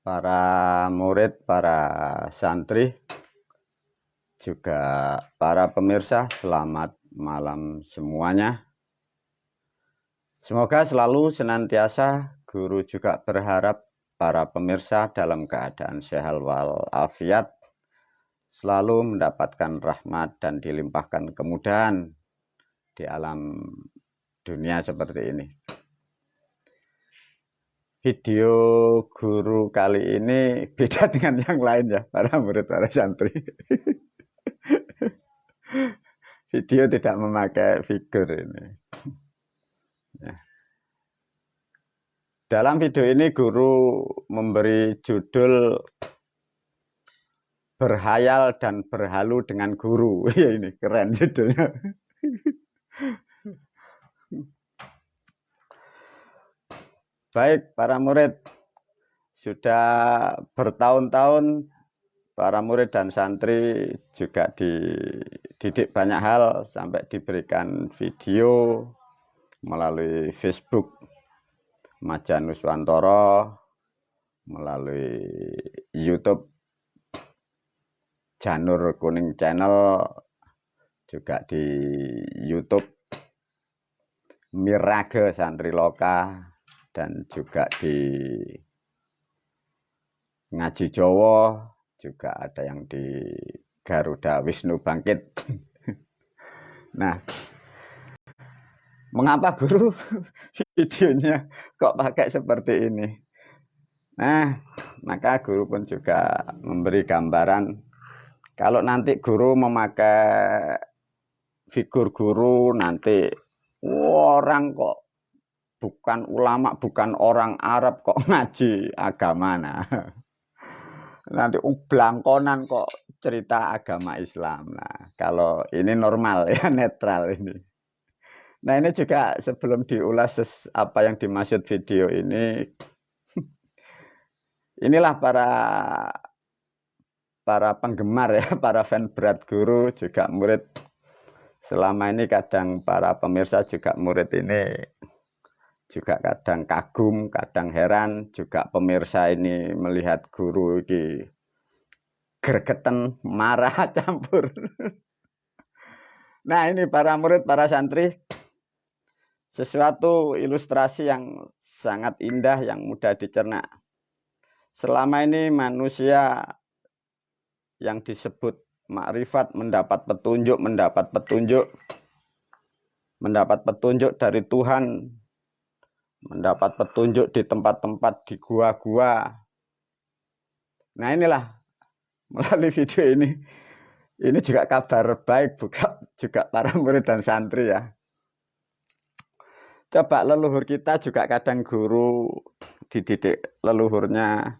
para murid, para santri, juga para pemirsa, selamat malam semuanya. Semoga selalu senantiasa guru juga berharap para pemirsa dalam keadaan sehat walafiat, selalu mendapatkan rahmat dan dilimpahkan kemudahan di alam dunia seperti ini. Video guru kali ini beda dengan yang lain ya, para murid, para santri. Video tidak memakai figur ini. Ya. Dalam video ini guru memberi judul Berhayal dan Berhalu dengan Guru. Ya, ini keren judulnya. Baik, para murid, sudah bertahun-tahun para murid dan santri juga dididik banyak hal sampai diberikan video melalui Facebook Majan Nuswantoro, melalui YouTube Janur Kuning Channel, juga di YouTube Mirage Santri Loka, dan juga di Ngaji Jowo, juga ada yang di Garuda Wisnu Bangkit. Nah, mengapa guru videonya kok pakai seperti ini? Nah, maka guru pun juga memberi gambaran kalau nanti guru memakai figur guru, nanti orang kok bukan ulama, bukan orang Arab kok ngaji agama. Nah, nanti blangkonan kok cerita agama Islam. Nah, kalau ini normal ya, netral ini. Nah, ini juga sebelum diulas apa yang dimaksud video ini, inilah para penggemar ya, para fan berat guru, juga murid. Selama ini kadang para pemirsa juga murid ini juga kadang kagum, kadang heran, juga pemirsa ini melihat guru ini gregeten, marah, campur. Nah, ini para murid, para santri, sesuatu ilustrasi yang sangat indah, yang mudah dicerna. Selama ini manusia yang disebut makrifat mendapat petunjuk dari Tuhan, mendapat petunjuk di tempat-tempat, di gua-gua. Nah, inilah melalui video ini juga kabar baik juga para murid dan santri ya. Coba leluhur kita juga kadang guru dididik leluhurnya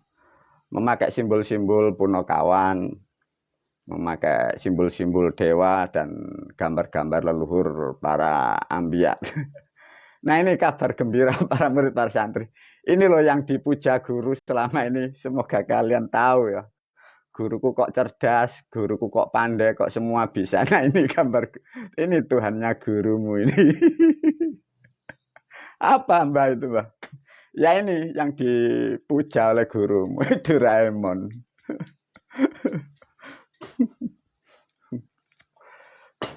memakai simbol-simbol Punokawan, memakai simbol-simbol dewa dan gambar-gambar leluhur para ambiya. Nah, ini kabar gembira para murid, para santri. Ini loh yang dipuja guru selama ini. Semoga kalian tahu ya. Guruku kok cerdas, guruku kok pandai, kok semua bisa. Nah, ini gambar, ini Tuhannya gurumu ini. Apa Mbak itu Mbak? Ya ini yang dipuja oleh gurumu, Doraemon.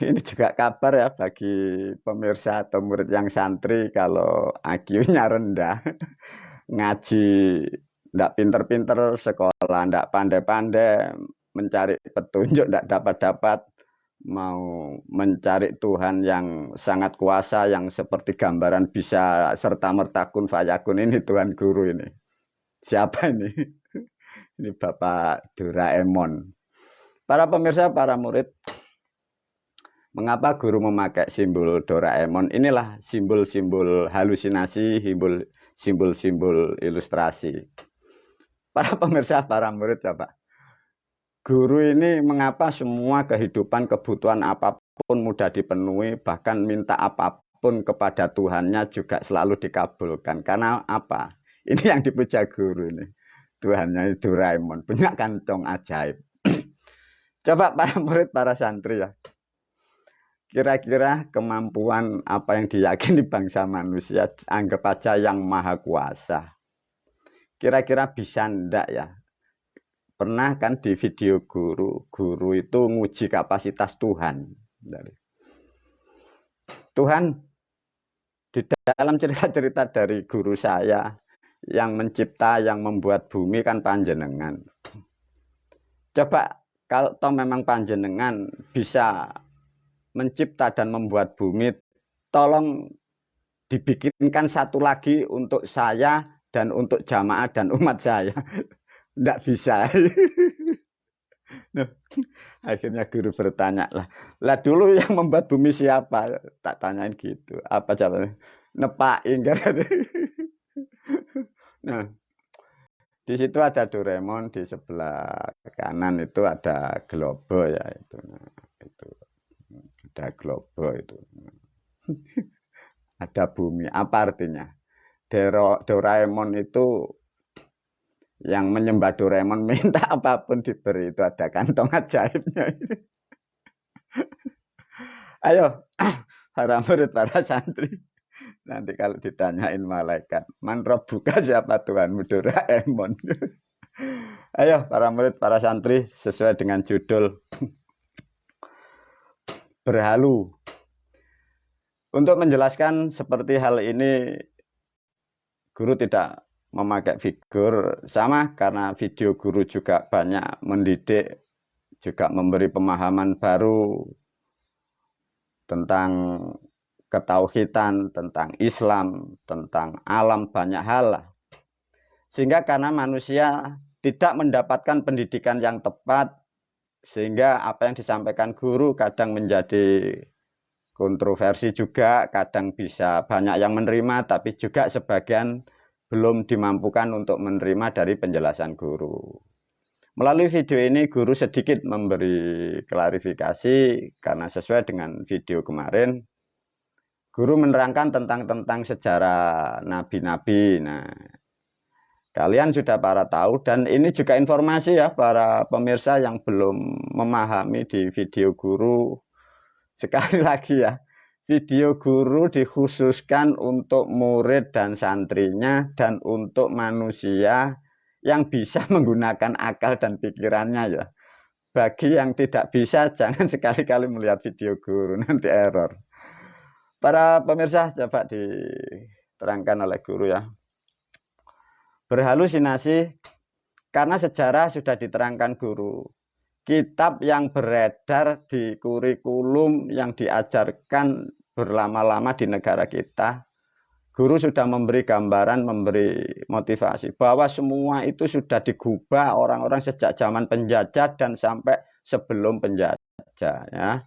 Ini juga kabar ya bagi pemirsa atau murid yang santri, kalau IQ-nya rendah, ngaji ndak pinter-pinter, sekolah ndak pandai-pandai, mencari petunjuk ndak dapat-dapat, mau mencari Tuhan yang sangat kuasa, yang seperti gambaran bisa serta-merta kun fayakun, ini Tuhan guru ini. Siapa ini? Ini Bapak Doraemon. Para pemirsa, para murid, mengapa guru memakai simbol Doraemon? Inilah simbol-simbol halusinasi, simbol-simbol ilustrasi. Para pemirsa, para murid, Pak. Guru ini mengapa semua kehidupan, kebutuhan apapun mudah dipenuhi, bahkan minta apapun kepada Tuhannya juga selalu dikabulkan. Karena apa? Ini yang dipuja guru ini. Tuhannya Doraemon, punya kantong ajaib. Coba para murid, para santri ya. Kira-kira kemampuan apa yang diyakini bangsa manusia, anggap aja yang maha kuasa. kira-kira bisa ndak ya? Pernah kan di video guru itu nguji kapasitas Tuhan. Tuhan di dalam cerita-cerita dari guru saya yang mencipta, yang membuat bumi kan panjenengan. Coba kalau toh memang panjenengan bisa mencipta dan membuat bumi, tolong dibikinkan satu lagi untuk saya dan untuk jamaah dan umat saya. Tidak bisa. Nah, akhirnya guru bertanya lah dulu yang membuat bumi siapa? Tak tanyain gitu. Apa jawabannya? Nepain kan? Nah, di situ ada Doraemon, di sebelah kanan itu ada Globo ya itu. Nah, itu ada Globo itu. Ada bumi. Apa artinya? Doraemon itu yang menyembah Doraemon minta apapun diberi, itu ada kantong ajaibnya. Ayo, para murid, para santri, nanti kalau ditanyain malaikat, man rabbuka, siapa Tuhanmu? Doraemon. Ayo, para murid, para santri, sesuai dengan judul berhalu. Untuk menjelaskan seperti hal ini, guru tidak memakai figur, sama karena video guru juga banyak mendidik, juga memberi pemahaman baru tentang ketauhidan, tentang Islam, tentang alam, banyak hal lah. Sehingga karena manusia tidak mendapatkan pendidikan yang tepat, sehingga apa yang disampaikan guru kadang menjadi kontroversi juga, kadang bisa banyak yang menerima, tapi juga sebagian belum dimampukan untuk menerima dari penjelasan guru. Melalui video ini guru sedikit memberi klarifikasi, karena sesuai dengan video kemarin, guru menerangkan tentang sejarah nabi-nabi. Nah, kalian sudah para tahu, dan ini juga informasi ya para pemirsa yang belum memahami di video guru. Sekali lagi ya, video guru dikhususkan untuk murid dan santrinya dan untuk manusia yang bisa menggunakan akal dan pikirannya ya. Bagi yang tidak bisa, jangan sekali-kali melihat video guru, nanti error. Para pemirsa, coba diterangkan oleh guru ya. Berhalusinasi karena sejarah sudah diterangkan guru. Kitab yang beredar di kurikulum yang diajarkan berlama-lama di negara kita, guru sudah memberi gambaran, memberi motivasi bahwa semua itu sudah digubah orang-orang sejak zaman penjajah dan sampai sebelum penjajah ya.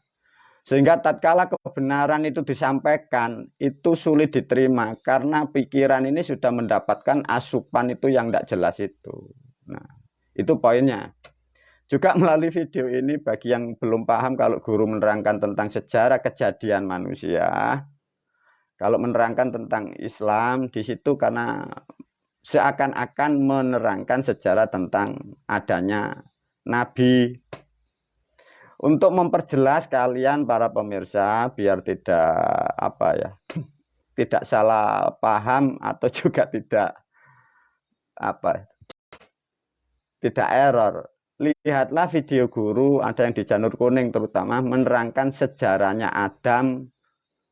Sehingga tatkala kebenaran itu disampaikan, itu sulit diterima karena pikiran ini sudah mendapatkan asupan itu yang tidak jelas itu. Nah, itu poinnya. Juga melalui video ini, bagi yang belum paham, kalau guru menerangkan tentang sejarah kejadian manusia, kalau menerangkan tentang Islam, di situ karena seakan-akan menerangkan sejarah tentang adanya Nabi. Untuk memperjelas kalian para pemirsa, biar tidak tidak salah paham atau juga tidak error. Lihatlah video guru, ada yang di Janur Kuning terutama, menerangkan sejarahnya Adam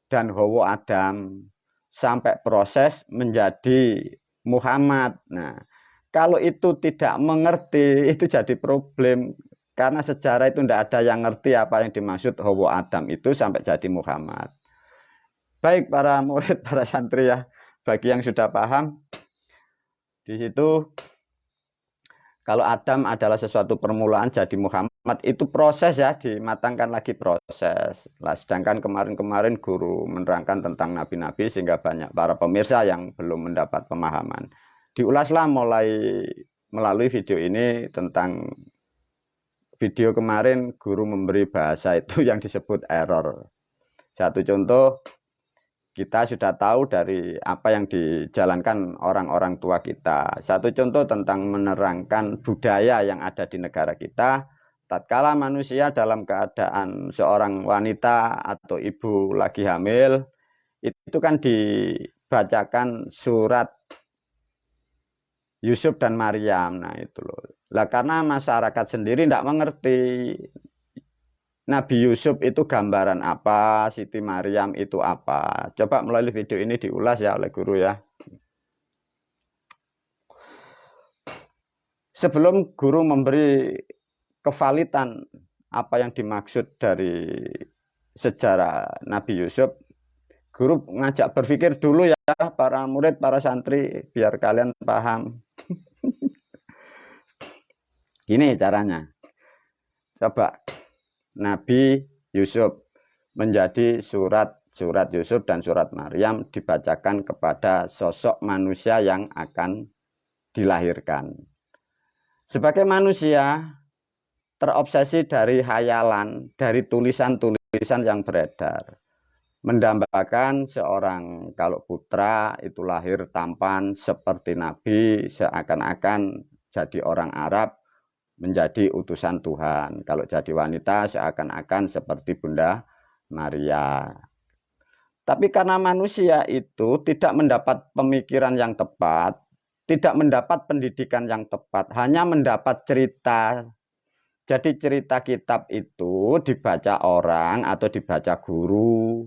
dan Hawa Adam sampai proses menjadi Muhammad. Nah, kalau itu tidak mengerti, itu jadi problem. Karena sejarah itu tidak ada yang ngerti apa yang dimaksud Hawa Adam itu sampai jadi Muhammad. Baik para murid, para santri ya, bagi yang sudah paham, di situ kalau Adam adalah sesuatu permulaan jadi Muhammad, itu proses ya, dimatangkan lagi proses. Nah, sedangkan kemarin-kemarin guru menerangkan tentang nabi-nabi sehingga banyak para pemirsa yang belum mendapat pemahaman. Diulaslah melalui video ini tentang video kemarin guru memberi bahasa itu yang disebut error. Satu contoh, kita sudah tahu dari apa yang dijalankan orang-orang tua kita. Satu contoh tentang menerangkan budaya yang ada di negara kita. Tatkala manusia dalam keadaan seorang wanita atau ibu lagi hamil, itu kan dibacakan surat Yusuf dan Maryam. Nah itu loh. Lah karena masyarakat sendiri tidak mengerti Nabi Yusuf itu gambaran apa, Siti Maryam itu apa. Coba melalui video ini diulas ya oleh guru ya. Sebelum guru memberi kevalitan apa yang dimaksud dari sejarah Nabi Yusuf, guru ngajak berpikir dulu ya para murid, para santri, biar kalian paham. Ini caranya. Coba Nabi Yusuf menjadi surat Yusuf dan surat Maryam dibacakan kepada sosok manusia yang akan dilahirkan. Sebagai manusia terobsesi dari hayalan, dari tulisan-tulisan yang beredar. Mendambakan seorang kalau putra itu lahir tampan seperti Nabi, seakan-akan jadi orang Arab, menjadi utusan Tuhan. Kalau jadi wanita seakan-akan seperti Bunda Maria. Tapi karena manusia itu tidak mendapat pemikiran yang tepat, tidak mendapat pendidikan yang tepat, hanya mendapat cerita. Jadi cerita kitab itu dibaca orang atau dibaca guru.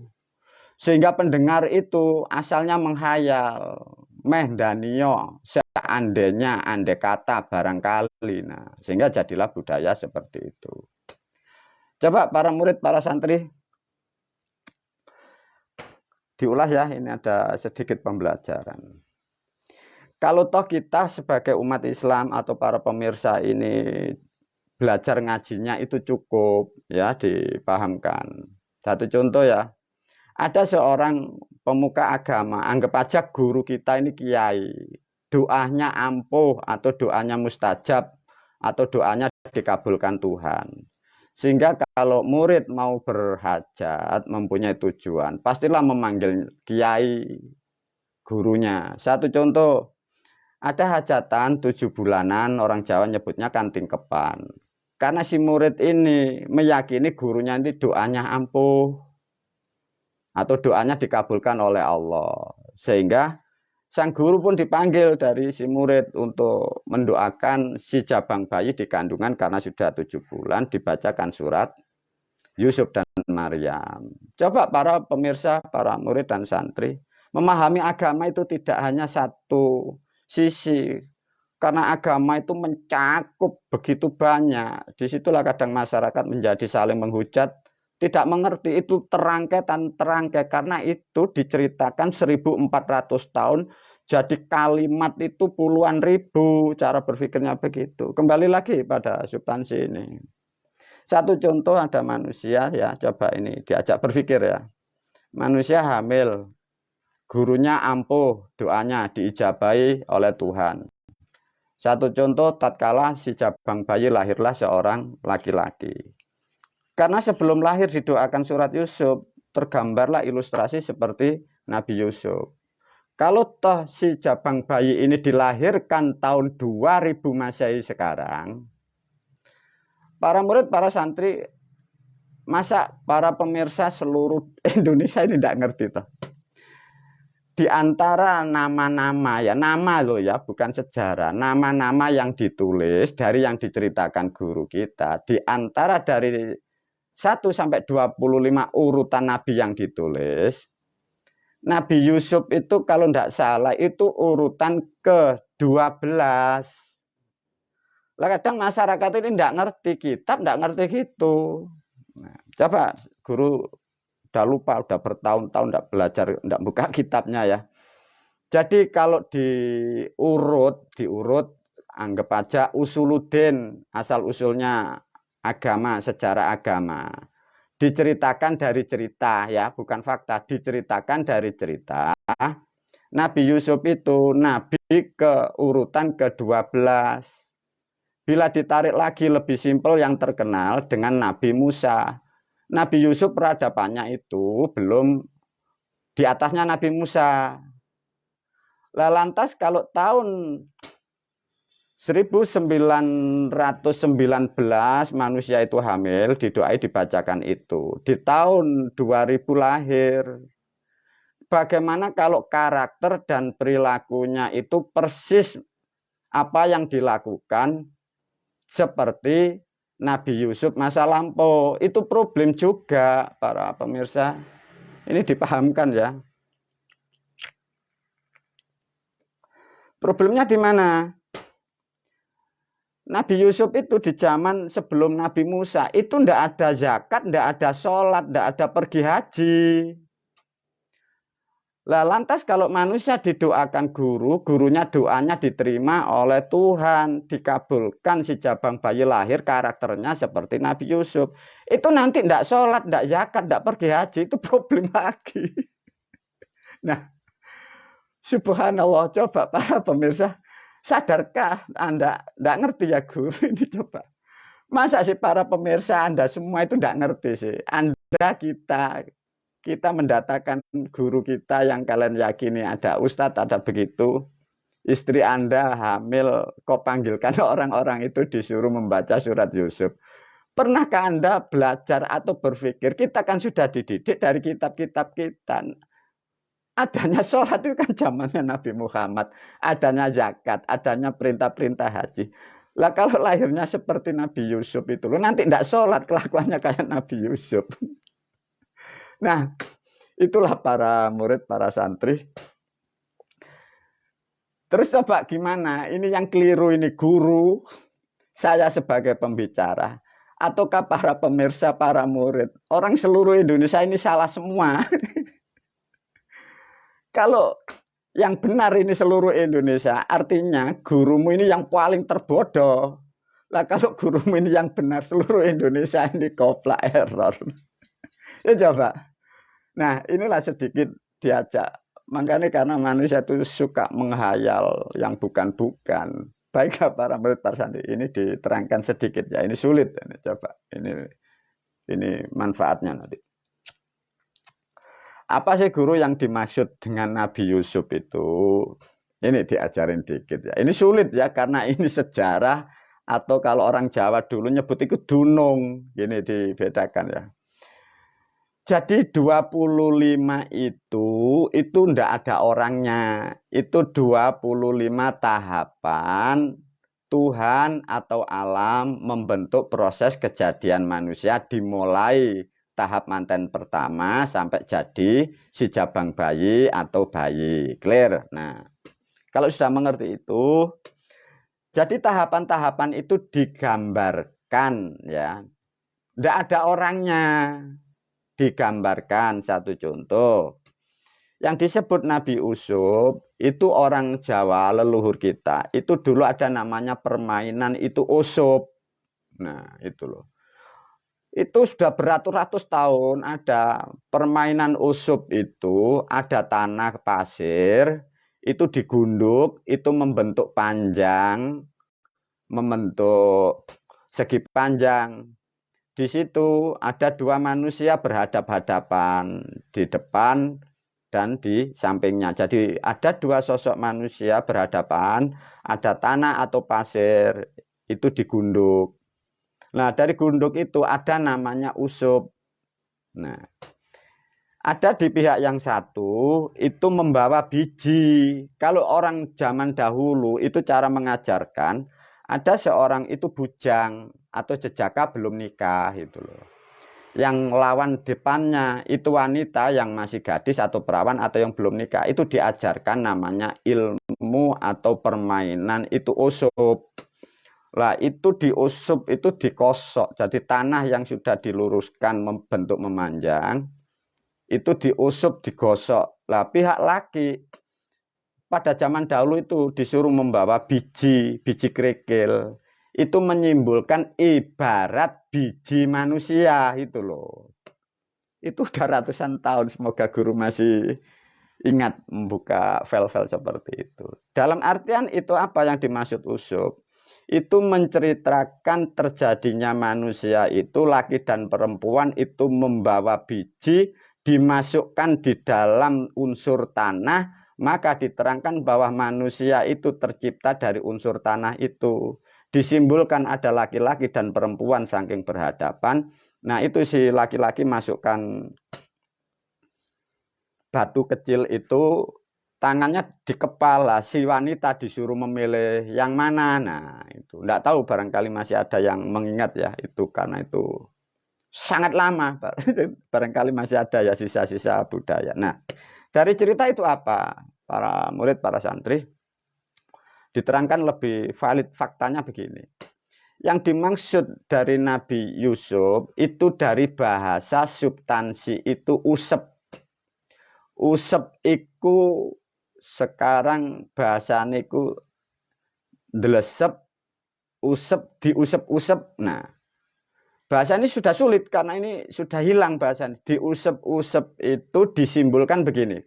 Sehingga pendengar itu asalnya menghayal. Meh danio, seandainya, andai kata, barangkali. Nah, sehingga jadilah budaya seperti itu. Coba para murid, para santri, diulas ya, ini ada sedikit pembelajaran. Kalau toh kita sebagai umat Islam atau para pemirsa ini belajar ngajinya itu cukup ya dipahamkan. Satu contoh ya, ada seorang pemuka agama, anggap aja guru kita ini kiai, doanya ampuh atau doanya mustajab atau doanya dikabulkan Tuhan. Sehingga kalau murid mau berhajat, mempunyai tujuan, pastilah memanggil kiai gurunya. Satu contoh, ada hajatan 7 bulanan, orang Jawa nyebutnya kantingkepan. Karena si murid ini meyakini gurunya ini doanya ampuh atau doanya dikabulkan oleh Allah. Sehingga sang guru pun dipanggil dari si murid untuk mendoakan si jabang bayi di kandungan karena sudah 7 bulan, dibacakan surat Yusuf dan Maryam. Coba para pemirsa, para murid dan santri, memahami agama itu tidak hanya satu sisi, karena agama itu mencakup begitu banyak. Disitulah kadang masyarakat menjadi saling menghujat, tidak mengerti itu terangkai dan terangkai, karena itu diceritakan 1400 tahun, jadi kalimat itu puluhan ribu, cara berpikirnya begitu. Kembali lagi pada substansi ini. Satu contoh, ada manusia ya, coba ini diajak berpikir ya. Manusia hamil, gurunya ampuh, doanya diijabahi oleh Tuhan. Satu contoh, tatkala si jabang bayi lahirlah seorang laki-laki. Karena sebelum lahir didoakan surat Yusuf, tergambarlah ilustrasi seperti Nabi Yusuf. Kalau toh si jabang bayi ini dilahirkan tahun 2000 Masehi sekarang, para murid, para santri, masa para pemirsa seluruh Indonesia ini tidak ngerti toh? Di antara nama-nama ya, nama loh ya, bukan sejarah, nama-nama yang ditulis dari yang diceritakan guru kita, di antara dari 1 sampai 25 urutan nabi yang ditulis, Nabi Yusuf itu kalau tidak salah itu urutan ke-12. Lah kadang masyarakat ini tidak ngerti kitab, tidak ngerti gitu. Nah, coba guru udah lupa, udah bertahun-tahun tidak belajar, tidak buka kitabnya ya. Jadi kalau diurut, anggap aja usuluddin, asal-usulnya agama, sejarah agama. Diceritakan dari cerita ya, bukan fakta, diceritakan dari cerita. Nabi Yusuf itu nabi ke urutan ke-12. Bila ditarik lagi lebih simpel yang terkenal dengan Nabi Musa. Nabi Yusuf peradabannya itu belum di atasnya Nabi Musa. Lah lantas kalau tahun 1919 manusia itu hamil, didoai dibacakan itu. Di tahun 2000 lahir. Bagaimana kalau karakter dan perilakunya itu persis apa yang dilakukan seperti Nabi Yusuf masa lampau. Itu problem juga para pemirsa. Ini dipahamkan ya. Problemnya di mana? Nabi Yusuf itu di zaman sebelum Nabi Musa itu ndak ada zakat, ndak ada sholat, ndak ada pergi haji. Lah lantas kalau manusia didoakan guru, gurunya doanya diterima oleh Tuhan, dikabulkan si jabang bayi lahir karakternya seperti Nabi Yusuf. Itu nanti ndak sholat, ndak zakat, ndak pergi haji, itu problem lagi. Nah, subhanallah, coba para pemirsa, sadarkah Anda ndak ngerti ya guru ini coba. Masa sih para pemirsa Anda semua itu ndak ngerti sih. Anda kita mendatangkan guru kita yang kalian yakini ada ustadz, ada begitu. Istri Anda hamil, kok panggilkan orang-orang itu disuruh membaca surat Yusuf. Pernahkah Anda belajar atau berpikir, kita kan sudah dididik dari kitab-kitab kita. Adanya sholat itu kan zamannya Nabi Muhammad. Adanya zakat, adanya perintah-perintah haji. Lah kalau lahirnya seperti Nabi Yusuf itu, nanti tidak sholat, kelakuannya kayak Nabi Yusuf. Nah, itulah para murid, para santri. Terus coba gimana? Ini yang keliru ini guru, saya sebagai pembicara, ataukah para pemirsa, para murid. Orang seluruh Indonesia ini salah semua. Kalau yang benar ini seluruh Indonesia, artinya gurumu ini yang paling terbodoh. Lah kalau gurumu ini yang benar seluruh Indonesia ini koplak error. Ya coba. Nah, inilah sedikit diajak. Makanya karena manusia itu suka menghayal yang bukan-bukan. Baiklah para murid, para santri, ini diterangkan sedikit ya. Ini sulit. Ini coba. Ini manfaatnya nanti. Apa sih guru yang dimaksud dengan Nabi Yusuf itu? Ini diajarin dikit ya. Ini sulit ya karena ini sejarah atau kalau orang Jawa dulu nyebut itu dunung. Gini dibedakan ya. Jadi 25 itu ndak ada orangnya. Itu 25 tahapan Tuhan atau alam membentuk proses kejadian manusia dimulai tahap manten pertama sampai jadi si jabang bayi atau bayi. Clear? Nah, kalau sudah mengerti itu, jadi tahapan-tahapan itu digambarkan ya. Ndak ada orangnya. Digambarkan satu contoh. Yang disebut Nabi Yusuf itu orang Jawa leluhur kita. Itu dulu ada namanya permainan itu usup. Nah, itu loh. Itu sudah beratus-ratus tahun ada permainan usup itu, ada tanah pasir, itu digunduk, itu membentuk panjang, membentuk segi panjang. Di situ ada dua manusia berhadap-hadapan di depan dan di sampingnya. Jadi ada dua sosok manusia berhadapan, ada tanah atau pasir, itu digunduk. Nah, dari gunduk itu ada namanya usup. Nah, ada di pihak yang satu itu membawa biji. Kalau orang zaman dahulu itu cara mengajarkan, ada seorang itu bujang atau jejaka belum nikah itu loh. Yang lawan depannya itu wanita yang masih gadis atau perawan atau yang belum nikah, itu diajarkan namanya ilmu atau permainan itu usup. Lah itu diusup itu dikosok. Jadi tanah yang sudah diluruskan membentuk memanjang itu diusup digosok. Lah pihak laki pada zaman dahulu itu disuruh membawa biji kerikil. Itu menyimpulkan ibarat biji manusia itu loh. Itu udah ratusan tahun, semoga guru masih ingat membuka file-file seperti itu. Dalam artian itu apa yang dimaksud usup? Itu menceritakan terjadinya manusia itu laki dan perempuan itu membawa biji dimasukkan di dalam unsur tanah, maka diterangkan bahwa manusia itu tercipta dari unsur tanah itu. Disimbolkan ada laki-laki dan perempuan saking berhadapan. Nah itu si laki-laki masukkan batu kecil itu tangannya di kepala, si wanita disuruh memilih yang mana. Nah, itu enggak tahu, barangkali masih ada yang mengingat ya itu, karena itu sangat lama. Barangkali masih ada ya sisa-sisa budaya. Nah, dari cerita itu apa? Para murid, para santri diterangkan lebih valid faktanya begini. Yang dimaksud dari Nabi Yusuf itu dari bahasa substansi itu usep. Usep iku sekarang bahasane iku ndelesep, usep, diusep-usep. Nah, bahasa ini sudah sulit karena ini sudah hilang bahasa. Diusep-usep itu disimbolkan begini.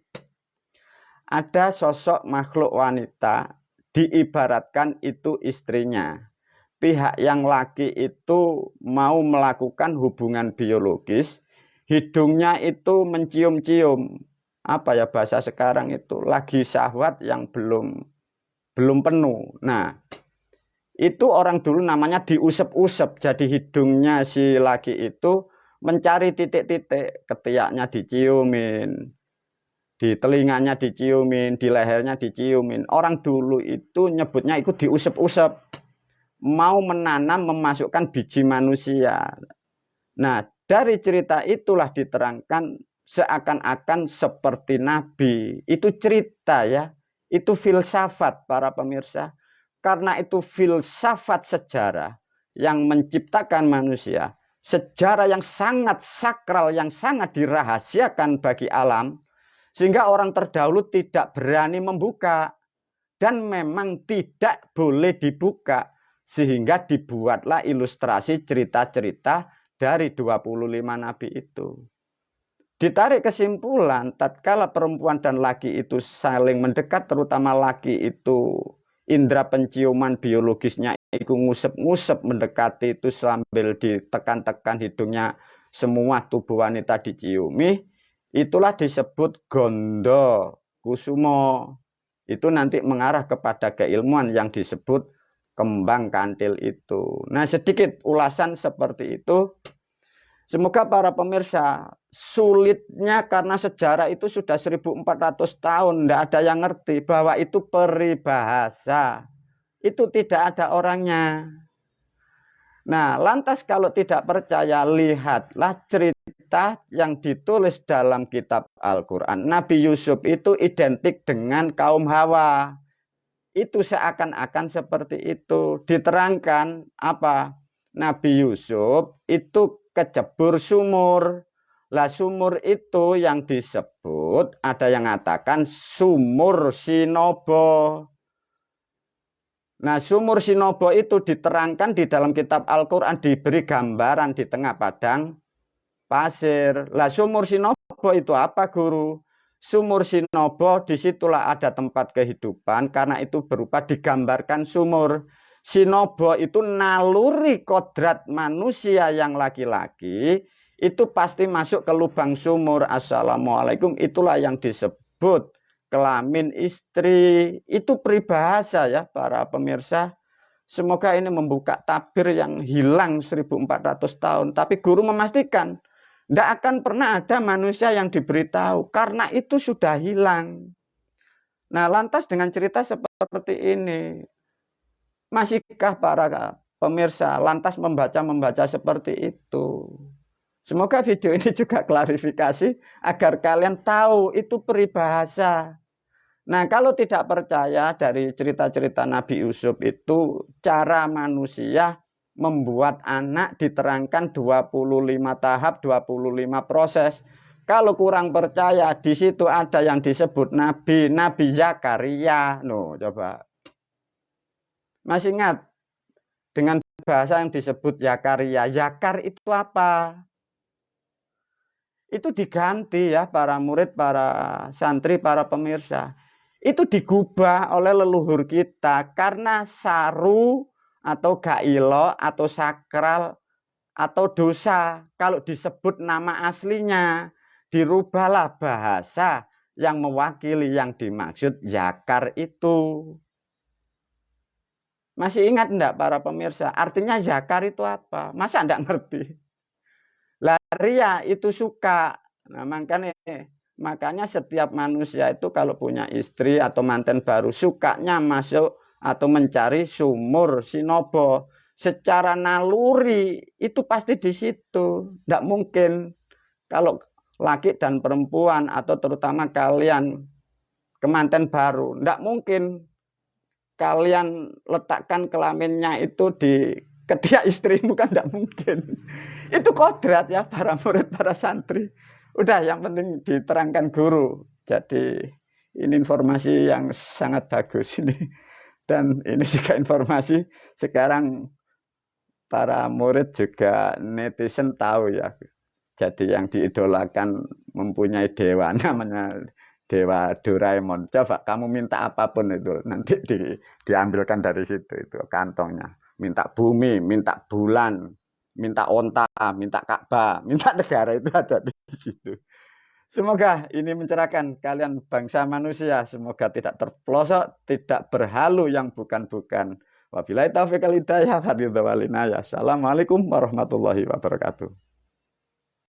Ada sosok makhluk wanita diibaratkan itu istrinya. Pihak yang laki itu mau melakukan hubungan biologis, hidungnya itu mencium-cium. Apa ya bahasa sekarang itu? Lagi syahwat yang belum penuh. Nah, itu orang dulu namanya diusep-usep. Jadi hidungnya si laki itu mencari titik-titik, ketiaknya diciumin, di telinganya diciumin, di lehernya diciumin. Orang dulu itu nyebutnya itu diusep-usep. Mau menanam, memasukkan biji manusia. Nah, dari cerita itulah diterangkan seakan-akan seperti Nabi. Itu cerita ya. Itu filsafat para pemirsa. Karena itu filsafat sejarah yang menciptakan manusia. Sejarah yang sangat sakral, yang sangat dirahasiakan bagi alam. Sehingga orang terdahulu tidak berani membuka. Dan memang tidak boleh dibuka. Sehingga dibuatlah ilustrasi cerita-cerita dari 25 nabi itu. Ditarik kesimpulan, tatkala perempuan dan laki itu saling mendekat, terutama laki itu indera penciuman biologisnya itu ngusep-ngusep mendekati itu sambil ditekan-tekan hidungnya, semua tubuh wanita diciumi, itulah disebut gondo kusumo. Itu nanti mengarah kepada keilmuan yang disebut kembang kantil itu. Nah, sedikit ulasan seperti itu. Semoga para pemirsa, sulitnya karena sejarah itu sudah 1400 tahun, tidak ada yang ngerti bahwa itu peribahasa. Itu tidak ada orangnya. Nah, lantas kalau tidak percaya, lihatlah cerita yang ditulis dalam kitab Al-Quran. Nabi Yusuf itu identik dengan kaum Hawa. Itu seakan-akan seperti itu. Diterangkan apa? Nabi Yusuf itu kecebur sumur. Lah sumur itu yang disebut, ada yang mengatakan sumur Sinobo. Nah, sumur Sinobo itu diterangkan di dalam kitab Al-Quran, diberi gambaran di tengah padang pasir. Lah sumur Sinobo itu apa, guru? Sumur Sinobo, disitulah ada tempat kehidupan, karena itu berupa digambarkan sumur. Sinobo itu naluri kodrat manusia yang laki-laki, itu pasti masuk ke lubang sumur. Assalamualaikum, itulah yang disebut kelamin istri. Itu peribahasa ya para pemirsa. Semoga ini membuka tabir yang hilang 1400 tahun. Tapi guru memastikan tidak akan pernah ada manusia yang diberitahu, karena itu sudah hilang. Nah, lantas dengan cerita seperti ini, masihkah para pemirsa lantas membaca seperti itu? Semoga video ini juga klarifikasi agar kalian tahu itu peribahasa. Nah, kalau tidak percaya dari cerita-cerita Nabi Yusuf itu, cara manusia membuat anak diterangkan 25 tahap, 25 proses. Kalau kurang percaya, di situ ada yang disebut Nabi Zakaria. No, coba. Masih ingat dengan bahasa yang disebut Zakaria. Zakar itu apa? Itu diganti ya para murid, para santri, para pemirsa. Itu digubah oleh leluhur kita karena saru atau gailo atau sakral atau dosa. Kalau disebut nama aslinya, dirubahlah bahasa yang mewakili yang dimaksud zakar itu. Masih ingat enggak para pemirsa? Artinya zakar itu apa? Masa enggak ngerti? Ria itu suka. Nah, makanya Makanya setiap manusia itu kalau punya istri atau manten baru sukanya masuk atau mencari sumur sinobo. Secara naluri itu pasti di situ. Tidak mungkin kalau laki dan perempuan atau terutama kalian kemanten baru, tidak mungkin kalian letakkan kelaminnya itu di ketiak istrimu, kan tidak mungkin. Itu kodrat ya para murid, para santri. Udah, yang penting diterangkan guru. Jadi ini informasi yang sangat bagus ini. Dan ini juga informasi sekarang para murid juga netizen tahu ya. Jadi yang diidolakan mempunyai dewa, namanya Dewa Doraemon. Coba kamu minta apapun itu, nanti diambilkan dari situ itu kantongnya. Minta bumi, minta bulan, minta onta, minta Ka'bah, minta negara, itu ada di situ. Semoga ini mencerahkan kalian bangsa manusia. Semoga tidak terpelosok, tidak berhalu yang bukan-bukan. Wabillahi taufiq wal hidayah. Assalamualaikum warahmatullahi wabarakatuh.